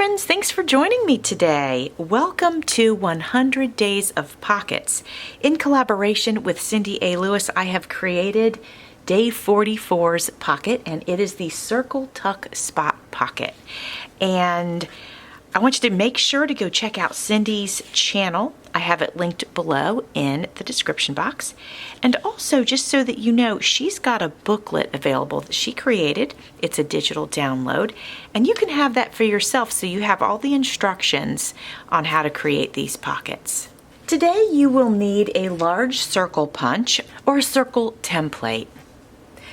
friends, thanks for joining me today. Welcome to 100 Days of Pockets. In collaboration with Cindy A. Lewis, I have created Day 44's pocket, and it is the Circle Tuck Spot Pocket. And I want you to make sure to go check out Cindy's channel. I have it linked below in the description box. And also, just so that you know, she's got a booklet available that she created. It's a digital download, and you can have that for yourself so you have all the instructions on how to create these pockets. Today you will need a large circle punch or a circle template.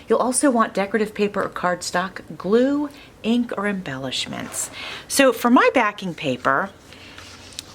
You'll also want decorative paper or cardstock, glue, ink, or embellishments. So for my backing paper,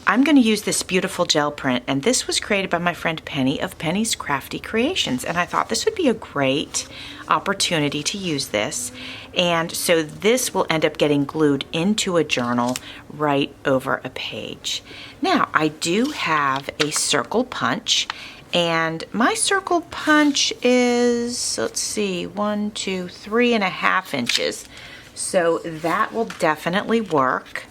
I'm going to use this beautiful gel print, and this was created by my friend Penny of Penny's Crafty Creations, and I thought this would be a great opportunity to use this. And so this will end up getting glued into a journal right over a page. Now, I do have a circle punch, and my circle punch is, let's see, 1, 2, 3.5 inches. So that will definitely work.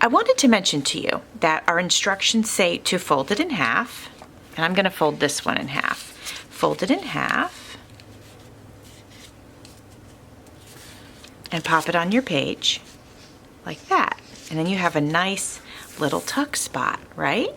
I wanted to mention to you that our instructions say to fold it in half, and I'm going to fold this one in half. Fold it in half and pop it on your page like that. And then you have a nice little tuck spot, right?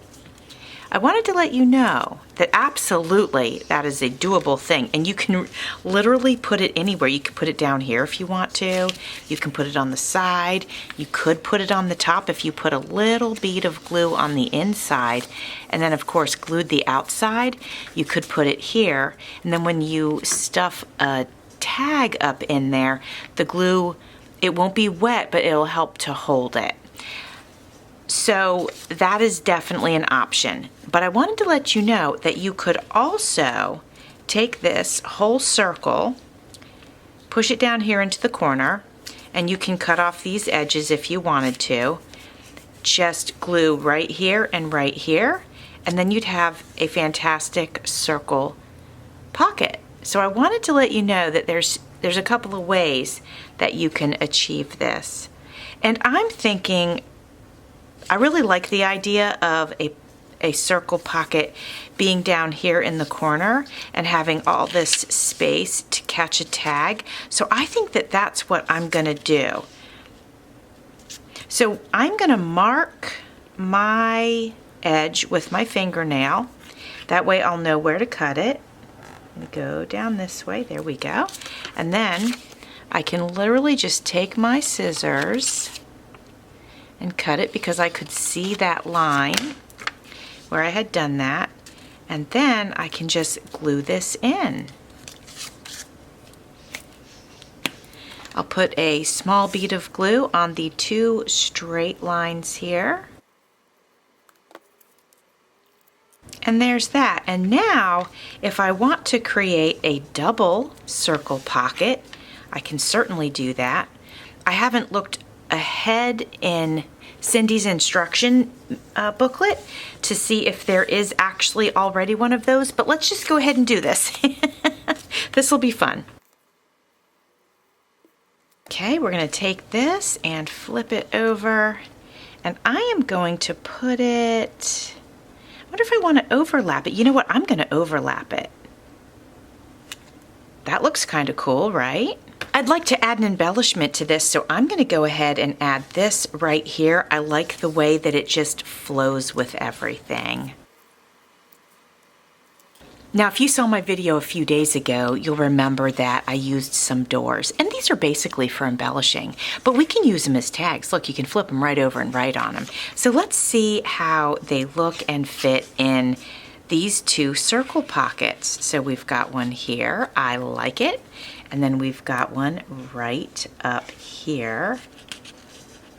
I wanted to let you know that absolutely that is a doable thing, and you can literally put it anywhere. You can put it down here if you want to. You can put it on the side. You could put it on the top if you put a little bead of glue on the inside and then of course glued the outside. You could put it here, and then when you stuff a tag up in there, the glue, it won't be wet, but it'll help to hold it. So that is definitely an option. But I wanted to let you know that you could also take this whole circle, push it down here into the corner, and you can cut off these edges if you wanted to. Just glue right here and right here, and then you'd have a fantastic circle pocket. So I wanted to let you know that there's a couple of ways that you can achieve this. And I'm thinking, I really like the idea of a circle pocket being down here in the corner and having all this space to catch a tag. So I think that that's what I'm going to do. So I'm going to mark my edge with my fingernail. That way I'll know where to cut it. Go down this way. There we go. And then I can literally just take my scissors and cut it, because I could see that line where I had done that, and then I can just glue this in. I'll put a small bead of glue on the 2 straight lines here, and there's that. And now if I want to create a double circle pocket, I can certainly do that. I haven't looked ahead in Cindy's instruction booklet to see if there is actually already one of those, but let's just go ahead and do this. This will be fun. Okay, we're going to take this and flip it over, and I am going to put it, I wonder if I want to overlap it. You know what, I'm going to overlap it. That looks kind of cool, right? I'd like to add an embellishment to this, so I'm going to go ahead and add this right here. I like the way that it just flows with everything. Now, if you saw my video a few days ago, you'll remember that I used some doors, and these are basically for embellishing, but we can use them as tags. Look, you can flip them right over and write on them. So let's see how they look and fit in these 2 circle pockets. So we've got one here. I like it. And then we've got one right up here.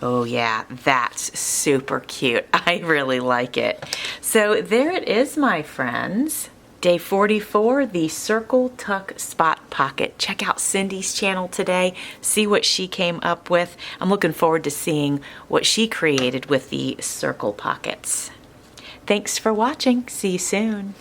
Oh yeah, that's super cute. I really like it. So there it is, my friends. Day 44, the Circle Tuck Spot Pocket. Check out Cindy's channel today. See what she came up with. I'm looking forward to seeing what she created with the circle pockets. Thanks for watching. See you soon.